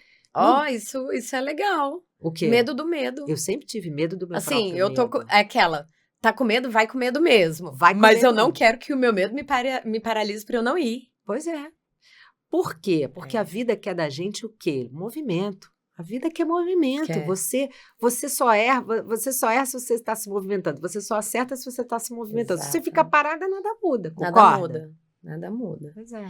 Speaker 1: Isso é legal.
Speaker 2: O quê?
Speaker 1: Medo do medo.
Speaker 2: Eu sempre tive medo do meu próprio
Speaker 1: Assim, eu tô
Speaker 2: medo.
Speaker 1: é aquela, tá com medo, vai com medo mesmo.
Speaker 2: Vai com
Speaker 1: Mas
Speaker 2: medo
Speaker 1: eu não
Speaker 2: mesmo.
Speaker 1: quero que o meu medo me paralise pra eu não ir.
Speaker 2: Pois é. Por quê? Porque a vida quer da gente o quê? Movimento. A vida quer movimento.
Speaker 1: Quer.
Speaker 2: Você só erra se você está se movimentando. Você só acerta se você está se movimentando. Se você fica
Speaker 1: Exato.
Speaker 2: parada, nada muda.
Speaker 1: Nada
Speaker 2: Concorda?
Speaker 1: Nada muda.
Speaker 2: Pois é.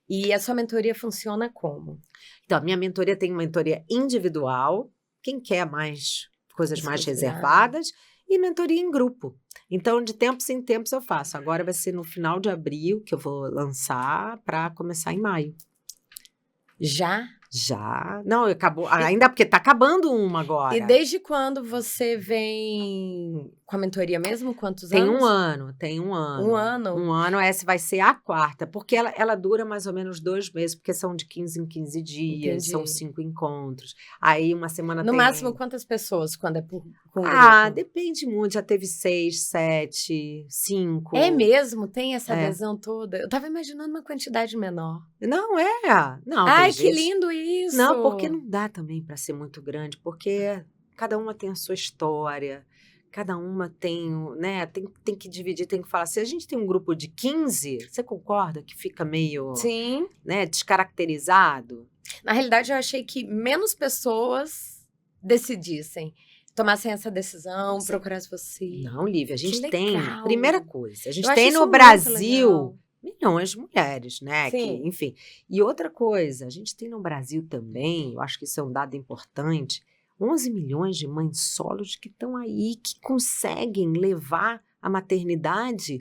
Speaker 1: E a sua mentoria funciona como?
Speaker 2: Então, a minha mentoria tem uma mentoria individual. Quem quer mais coisas mais
Speaker 1: Exclusividade.
Speaker 2: reservadas. E mentoria em grupo. Então, de tempos em tempos eu faço. Agora vai ser no final de abril que eu vou lançar para começar em maio.
Speaker 1: Já?
Speaker 2: Já. Não, acabou. Ainda porque tá acabando uma agora.
Speaker 1: E desde quando você vem com a mentoria mesmo? Quantos
Speaker 2: Tem
Speaker 1: anos?
Speaker 2: um ano, tem um ano.
Speaker 1: Um ano?
Speaker 2: Um ano, essa vai ser a quarta. Porque ela dura mais ou menos 2 meses, porque são de 15 em 15 dias,
Speaker 1: Entendi.
Speaker 2: são 5 encontros. Aí uma semana
Speaker 1: No
Speaker 2: tem...
Speaker 1: máximo, quantas pessoas quando é com
Speaker 2: Ah,
Speaker 1: grupo?
Speaker 2: depende muito. Já teve 6, 7, 5.
Speaker 1: É mesmo? Tem essa adesão toda? Eu tava imaginando uma quantidade menor.
Speaker 2: Não, Não,
Speaker 1: Ai,
Speaker 2: tem
Speaker 1: que
Speaker 2: gente...
Speaker 1: lindo isso!
Speaker 2: Não, porque não dá também para ser muito grande, porque cada uma tem a sua história, cada uma tem, né, tem que dividir, tem que falar. Se a gente tem um grupo de 15, você concorda que fica meio,
Speaker 1: Sim.
Speaker 2: né, descaracterizado?
Speaker 1: Na realidade, eu achei que menos pessoas decidissem, tomassem essa decisão, procurassem você.
Speaker 2: Não, Lívia, a gente
Speaker 1: Que
Speaker 2: tem,
Speaker 1: legal.
Speaker 2: primeira coisa, a gente
Speaker 1: Eu acho
Speaker 2: tem
Speaker 1: isso
Speaker 2: no
Speaker 1: muito
Speaker 2: Brasil
Speaker 1: legal.
Speaker 2: milhões de mulheres, né?
Speaker 1: Sim.
Speaker 2: Que, enfim. E outra coisa, a gente tem no Brasil também, eu acho que isso é um dado importante, 11 milhões de mães solos que estão aí, que conseguem levar a maternidade,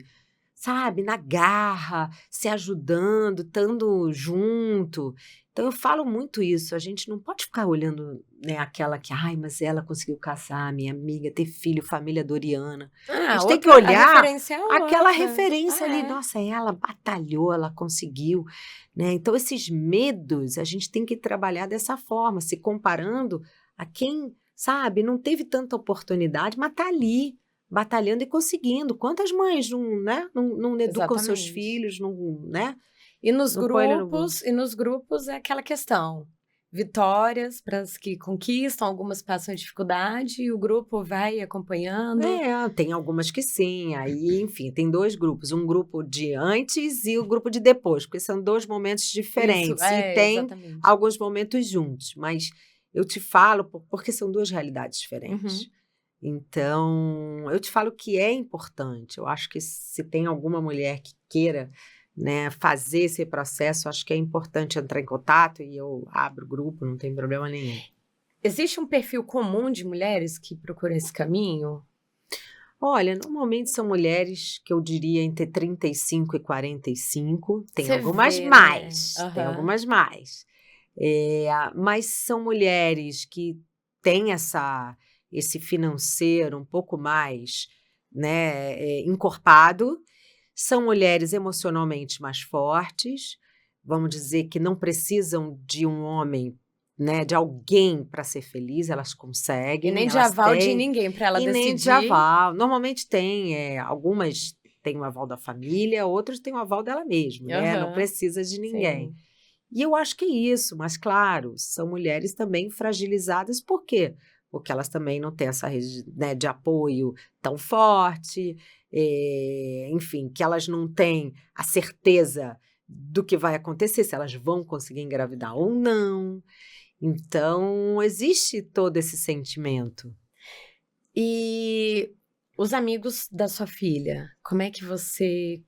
Speaker 2: sabe, na garra, se ajudando, estando junto. Então, eu falo muito isso. A gente não pode ficar olhando, né, aquela que, ai, mas ela conseguiu casar, minha amiga, ter filho, família Doriana. A gente tem que olhar
Speaker 1: a referência é
Speaker 2: aquela
Speaker 1: outra.
Speaker 2: referência ali. Nossa, ela batalhou, ela conseguiu, né? Então, esses medos, a gente tem que trabalhar dessa forma, se comparando a quem, sabe, não teve tanta oportunidade, mas tá ali, batalhando e conseguindo. Quantas mães não educam seus
Speaker 1: Exatamente.
Speaker 2: filhos, não, né?
Speaker 1: E nos
Speaker 2: Não põe ele no
Speaker 1: grupos é aquela questão. Vitórias para as que conquistam, algumas passam dificuldade e o grupo vai acompanhando.
Speaker 2: Tem algumas que sim. Aí, enfim, tem 2 grupos. Um grupo de antes e o grupo de depois, porque são 2 momentos diferentes.
Speaker 1: Isso,
Speaker 2: E tem
Speaker 1: exatamente.
Speaker 2: alguns momentos juntos. Mas eu te falo porque são 2 realidades diferentes.
Speaker 1: Uhum.
Speaker 2: Então, eu te falo que é importante. Eu acho que se tem alguma mulher que queira, né, fazer esse processo, acho que é importante entrar em contato e eu abro o grupo, não tem problema nenhum.
Speaker 1: Existe um perfil comum de mulheres que procuram esse caminho?
Speaker 2: Olha, normalmente são mulheres que eu diria entre 35 e 45. Tem
Speaker 1: Você
Speaker 2: algumas
Speaker 1: vê,
Speaker 2: mais,
Speaker 1: né?
Speaker 2: tem
Speaker 1: Aham.
Speaker 2: algumas mais. Mas são mulheres que têm esse financeiro um pouco mais, né, encorpado. São mulheres emocionalmente mais fortes, vamos dizer que não precisam de um homem, né, de alguém para ser feliz, elas conseguem.
Speaker 1: E nem de
Speaker 2: elas
Speaker 1: aval de
Speaker 2: têm,
Speaker 1: ninguém para ela
Speaker 2: e
Speaker 1: decidir.
Speaker 2: nem de aval. Normalmente tem, algumas têm o aval da família, outras têm o aval dela mesma, né? Não
Speaker 1: Aham.
Speaker 2: precisa de ninguém.
Speaker 1: Sim.
Speaker 2: E eu acho que é isso, mas claro, são mulheres também fragilizadas, por quê? Porque elas também não têm essa rede, né, de apoio tão forte, enfim, que elas não têm a certeza do que vai acontecer, se elas vão conseguir engravidar ou não. Então, existe todo esse sentimento.
Speaker 1: E os amigos da sua filha, como é que você,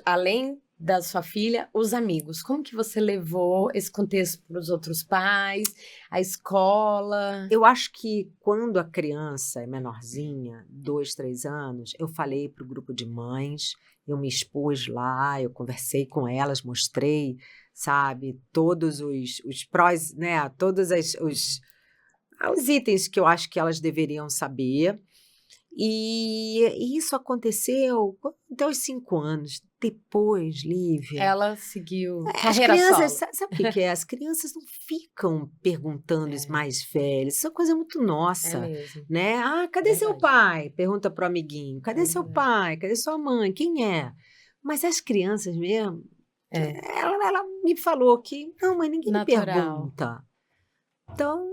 Speaker 1: além da sua filha, os amigos, como que você levou esse contexto para os outros pais, a escola?
Speaker 2: Eu acho que quando a criança é menorzinha, 2, 3 anos, eu falei para o grupo de mães, eu me expus lá, eu conversei com elas, mostrei, sabe, todos os prós, né, todos os itens que eu acho que elas deveriam saber. E isso aconteceu até os 5 anos. Depois, Lívia,
Speaker 1: Ela seguiu
Speaker 2: as
Speaker 1: carreira
Speaker 2: crianças,
Speaker 1: solo.
Speaker 2: sabe o que que é? As crianças não ficam perguntando os mais velhos. Isso é uma coisa muito
Speaker 1: É
Speaker 2: nossa,
Speaker 1: mesmo.
Speaker 2: né? Ah, cadê seu
Speaker 1: Verdade.
Speaker 2: pai? Pergunta pro amiguinho. Cadê seu
Speaker 1: verdade.
Speaker 2: pai? Cadê sua mãe? Quem é? Mas as crianças mesmo,
Speaker 1: É,
Speaker 2: ela me falou que, não, mas ninguém me
Speaker 1: natural.
Speaker 2: pergunta. Então,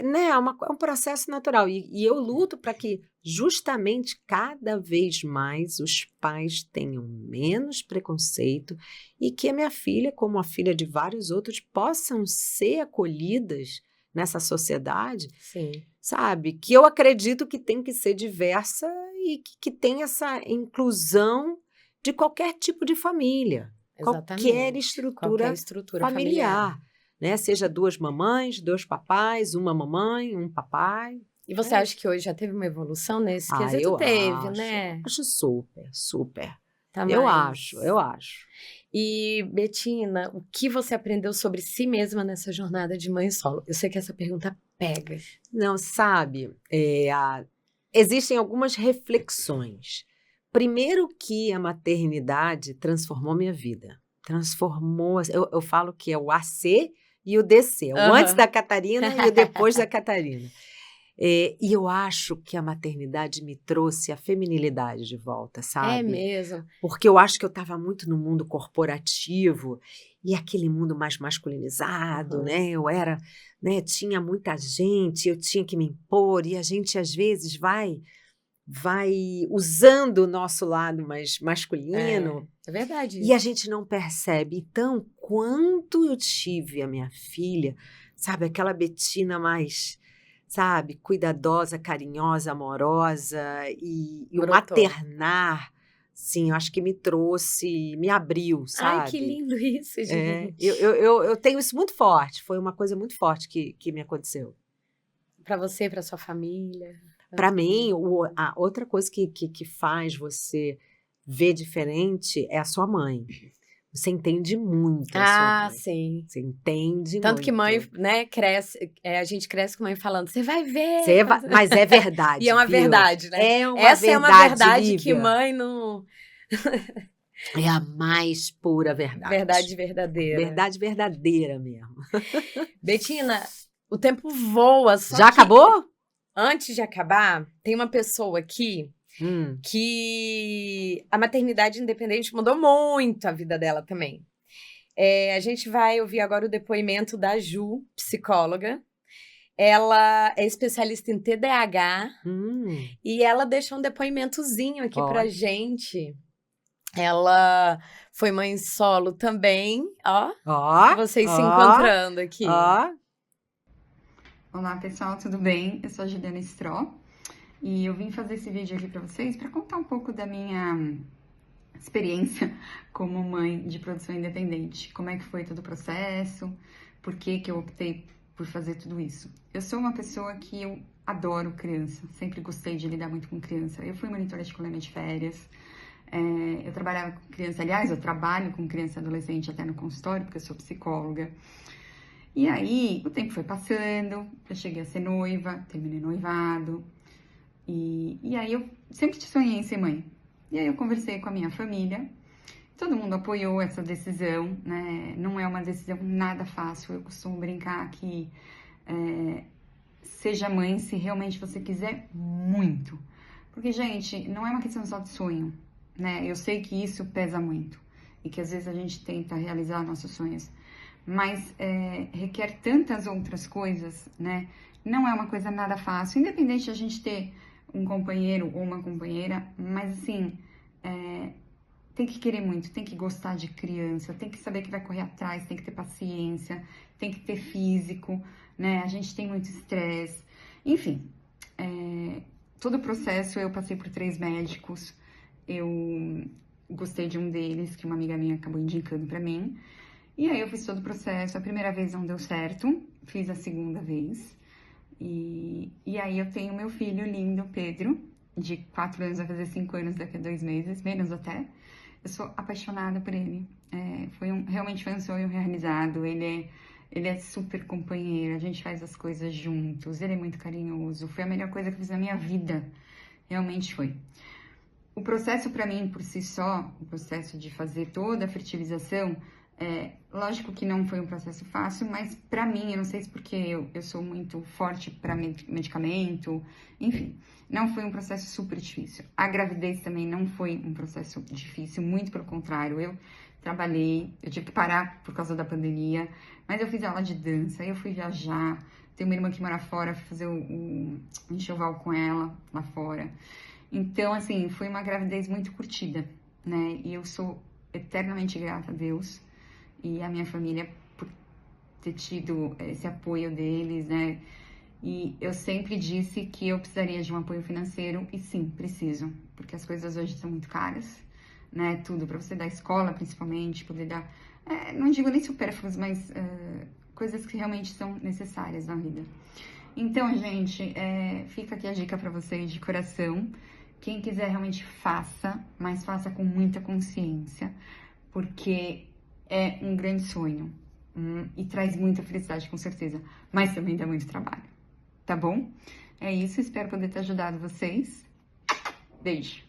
Speaker 2: né, é um processo natural. E eu luto para que justamente cada vez mais os pais tenham menos preconceito e que a minha filha, como a filha de vários outros, possam ser acolhidas nessa sociedade,
Speaker 1: Sim,
Speaker 2: sabe? Que eu acredito que tem que ser diversa e que tem essa inclusão de qualquer tipo de família, qualquer
Speaker 1: exatamente. Qualquer
Speaker 2: estrutura
Speaker 1: estrutura familiar.
Speaker 2: familiar, né? Seja 2 mamães, 2 papais, uma mamãe, um papai.
Speaker 1: E você
Speaker 2: É
Speaker 1: acha
Speaker 2: isso.
Speaker 1: que hoje já teve uma evolução nesse
Speaker 2: Ah,
Speaker 1: quesito?
Speaker 2: eu
Speaker 1: Teve,
Speaker 2: acho.
Speaker 1: né?
Speaker 2: Acho super, super.
Speaker 1: Tá
Speaker 2: Eu
Speaker 1: mais.
Speaker 2: acho, eu acho.
Speaker 1: E, Betina, o que você aprendeu sobre si mesma nessa jornada de mãe solo? Eu sei que essa pergunta pega.
Speaker 2: Não, sabe, existem algumas reflexões. Primeiro que a maternidade transformou minha vida. Transformou, eu falo que é o AC e o DC, o antes
Speaker 1: Aham.
Speaker 2: da Catarina e o depois da Catarina. E eu acho que a maternidade me trouxe a feminilidade de volta,
Speaker 1: É
Speaker 2: sabe?
Speaker 1: mesmo.
Speaker 2: Porque eu acho que eu estava muito no mundo corporativo e aquele mundo mais masculinizado,
Speaker 1: Uhum.
Speaker 2: né? Eu era, né? Tinha muita gente, eu tinha que me impor e a gente às vezes vai usando o nosso lado mais masculino
Speaker 1: É verdade
Speaker 2: e a
Speaker 1: isso.
Speaker 2: gente não percebe. Então, quando eu tive a minha filha, sabe, aquela Betina mais, sabe, cuidadosa, carinhosa, amorosa e o
Speaker 1: Brotou.
Speaker 2: maternar, sim, eu acho que me trouxe, me abriu,
Speaker 1: Ai, que
Speaker 2: sabe?
Speaker 1: lindo isso,
Speaker 2: É,
Speaker 1: gente.
Speaker 2: eu tenho isso muito forte, foi uma coisa muito forte que me aconteceu.
Speaker 1: Pra você, pra sua família.
Speaker 2: Para mim, a outra coisa que faz você ver diferente é a sua mãe. Você entende muito a sua
Speaker 1: Ah,
Speaker 2: mãe.
Speaker 1: sim.
Speaker 2: Você entende
Speaker 1: Tanto que mãe,
Speaker 2: muito.
Speaker 1: né, cresce, a gente cresce com mãe falando, você vai ver.
Speaker 2: Mas é verdade,
Speaker 1: E é uma
Speaker 2: viu?
Speaker 1: verdade, né?
Speaker 2: É uma
Speaker 1: Essa é uma
Speaker 2: verdade,
Speaker 1: verdade que
Speaker 2: Lívia.
Speaker 1: mãe não.
Speaker 2: É a mais pura verdade.
Speaker 1: Verdade verdadeira.
Speaker 2: Verdade verdadeira mesmo.
Speaker 1: Betina, o tempo voa, só
Speaker 2: Já
Speaker 1: que
Speaker 2: acabou?
Speaker 1: antes de acabar, tem uma pessoa aqui que a maternidade independente mudou muito a vida dela também. A gente vai ouvir agora o depoimento da Ju, psicóloga. Ela é especialista em TDAH e ela deixou um depoimentozinho aqui pra gente. Ela foi mãe solo também, ó. Vocês se encontrando aqui.
Speaker 3: Olá pessoal, tudo bem? Eu sou a Juliana Stró e eu vim fazer esse vídeo aqui para vocês para contar um pouco da minha experiência como mãe de produção independente. Como é que foi todo o processo, por que eu optei por fazer tudo isso. Eu sou uma pessoa que eu adoro criança, sempre gostei de lidar muito com criança. Eu fui monitora de colônia de férias, eu trabalhava com criança, aliás, eu trabalho com criança e adolescente até no consultório, porque eu sou psicóloga. E aí, o tempo foi passando, eu cheguei a ser noiva, terminei noivado, e aí eu sempre sonhei em ser mãe. E aí eu conversei com a minha família, todo mundo apoiou essa decisão, né? Não é uma decisão nada fácil, eu costumo brincar que seja mãe se realmente você quiser muito. Porque, gente, não é uma questão só de sonho, né? Eu sei que isso pesa muito e que às vezes a gente tenta realizar nossos sonhos, mas requer tantas outras coisas, né? Não é uma coisa nada fácil, independente de a gente ter um companheiro ou uma companheira, mas assim, tem que querer muito, tem que gostar de criança, tem que saber que vai correr atrás, tem que ter paciência, tem que ter físico, né? A gente tem muito estresse, enfim, todo o processo eu passei por 3 médicos, eu gostei de um deles, que uma amiga minha acabou indicando pra mim, e aí eu fiz todo o processo, a primeira vez não deu certo, fiz a segunda vez, e aí eu tenho meu filho lindo, Pedro, de 4 anos, vai fazer 5 anos daqui a 2 meses, menos até. Eu sou apaixonada por ele, realmente foi um sonho realizado, ele Ele é super companheiro, a gente faz as coisas juntos, ele é muito carinhoso. Foi a melhor coisa que eu fiz na minha vida, realmente foi. O processo para mim, por si só, o processo de fazer toda a fertilização, lógico que não foi um processo fácil, mas para mim, eu não sei se porque eu sou muito forte para medicamento, enfim, não foi um processo super difícil. A gravidez também não foi um processo difícil, muito pelo contrário, eu trabalhei, eu tive que parar por causa da pandemia, mas eu fiz aula de dança, eu fui viajar, tenho uma irmã que mora fora, fui fazer o enxoval com ela lá fora. Então, assim, foi uma gravidez muito curtida, né? E eu sou eternamente grata a Deus e a minha família por ter tido esse apoio deles, né? E eu sempre disse que eu precisaria de um apoio financeiro e sim, preciso, porque as coisas hoje são muito caras, né? Tudo para você dar escola, principalmente, poder dar, não digo nem supérfluos, mas coisas que realmente são necessárias na vida. Então, gente, fica aqui a dica para vocês de coração. Quem quiser realmente faça, mas faça com muita consciência, porque é um grande sonho e traz muita felicidade, com certeza, mas também dá muito trabalho, tá bom? É isso, espero poder ter ajudado vocês. Beijo!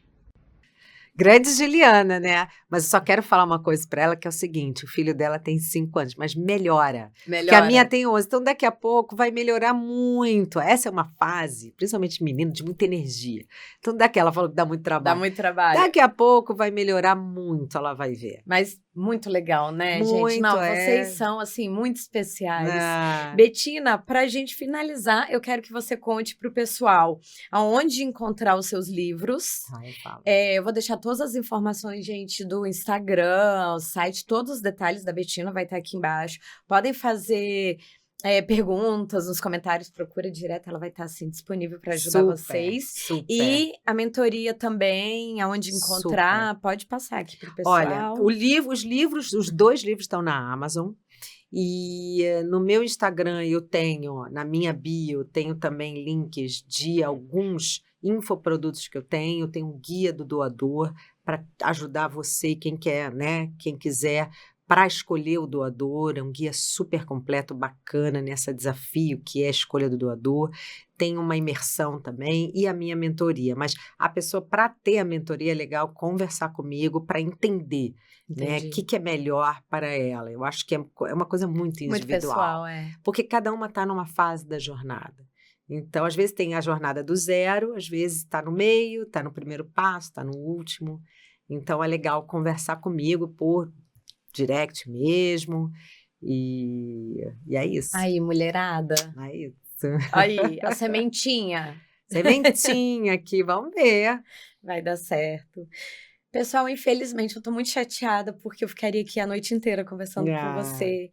Speaker 2: Grande Juliana, né? Mas eu só quero falar uma coisa para ela, que é o seguinte, o filho dela tem 5 anos, mas melhora. Porque a minha tem 11, então daqui a pouco vai melhorar muito. Essa é uma fase, principalmente menino, de muita energia. Então ela falou que dá muito trabalho.
Speaker 1: Dá muito trabalho.
Speaker 2: Daqui a pouco vai melhorar muito, ela vai ver.
Speaker 1: Mas muito legal, né,
Speaker 2: muito,
Speaker 1: gente? Não, vocês são, assim, muito especiais. Betina, pra gente finalizar, eu quero que você conte pro pessoal aonde encontrar os seus livros.
Speaker 2: Eu falo.
Speaker 1: Eu vou deixar todas as informações, gente, do Instagram, o site, todos os detalhes da Betina vai estar aqui embaixo. Podem fazer perguntas nos comentários, procura direto, ela vai estar assim disponível para ajudar vocês.
Speaker 2: Super.
Speaker 1: E a mentoria também, aonde encontrar,
Speaker 2: super.
Speaker 1: Pode passar aqui pro pessoal.
Speaker 2: Olha, os 2 livros estão na Amazon. E no meu Instagram eu tenho, na minha bio, tenho também links de alguns infoprodutos que eu tenho um guia do doador para ajudar você e quem quer, né? Quem quiser, para escolher o doador, é um guia super completo, bacana nesse desafio que é a escolha do doador. Tem uma imersão também e a minha mentoria. Mas a pessoa, para ter a mentoria, é legal conversar comigo para entender, né, o que é melhor para ela. Eu acho que é uma coisa muito individual. Muito
Speaker 1: pessoal,
Speaker 2: Porque cada uma está numa fase da jornada. Então, às vezes tem a jornada do 0, às vezes está no meio, está no primeiro passo, está no último. Então, é legal conversar comigo por direct mesmo, e é isso.
Speaker 1: Aí, mulherada.
Speaker 2: É isso.
Speaker 1: Aí, a sementinha.
Speaker 2: Sementinha aqui, vamos ver.
Speaker 1: Vai dar certo. Pessoal, infelizmente, eu tô muito chateada, porque eu ficaria aqui a noite inteira conversando com você.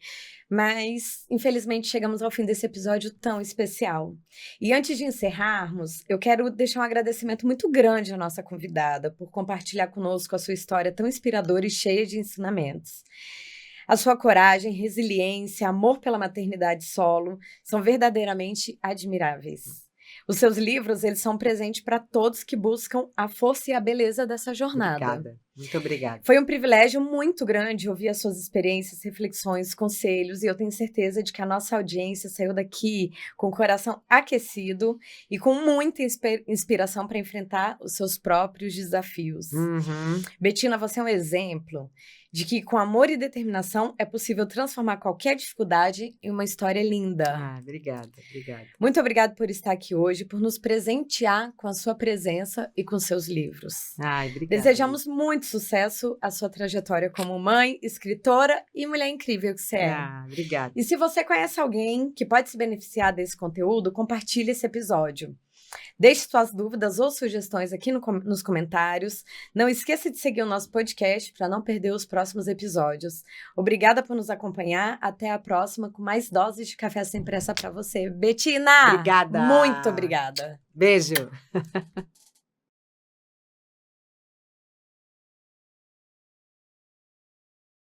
Speaker 1: Mas, infelizmente, chegamos ao fim desse episódio tão especial. E antes de encerrarmos, eu quero deixar um agradecimento muito grande à nossa convidada por compartilhar conosco a sua história tão inspiradora e cheia de ensinamentos. A sua coragem, resiliência, amor pela maternidade solo são verdadeiramente admiráveis. Os seus livros, eles são um presente para todos que buscam a força e a beleza dessa jornada.
Speaker 2: Obrigada, muito obrigada.
Speaker 1: Foi um privilégio muito grande ouvir as suas experiências, reflexões, conselhos, e eu tenho certeza de que a nossa audiência saiu daqui com o coração aquecido e com muita inspiração para enfrentar os seus próprios desafios. Betina, você é um exemplo de que com amor e determinação é possível transformar qualquer dificuldade em uma história linda.
Speaker 2: Obrigada.
Speaker 1: Muito obrigada por estar aqui hoje, por nos presentear com a sua presença e com seus livros.
Speaker 2: Obrigada.
Speaker 1: Desejamos muito sucesso à sua trajetória como mãe, escritora e mulher incrível que você é.
Speaker 2: Obrigada.
Speaker 1: E se você conhece alguém que pode se beneficiar desse conteúdo, compartilhe esse episódio. Deixe suas dúvidas ou sugestões aqui nos comentários. Não esqueça de seguir o nosso podcast para não perder os próximos episódios. Obrigada por nos acompanhar. Até a próxima com mais doses de Café Sem Pressa para você. Betina!
Speaker 2: Obrigada!
Speaker 1: Muito obrigada!
Speaker 2: Beijo!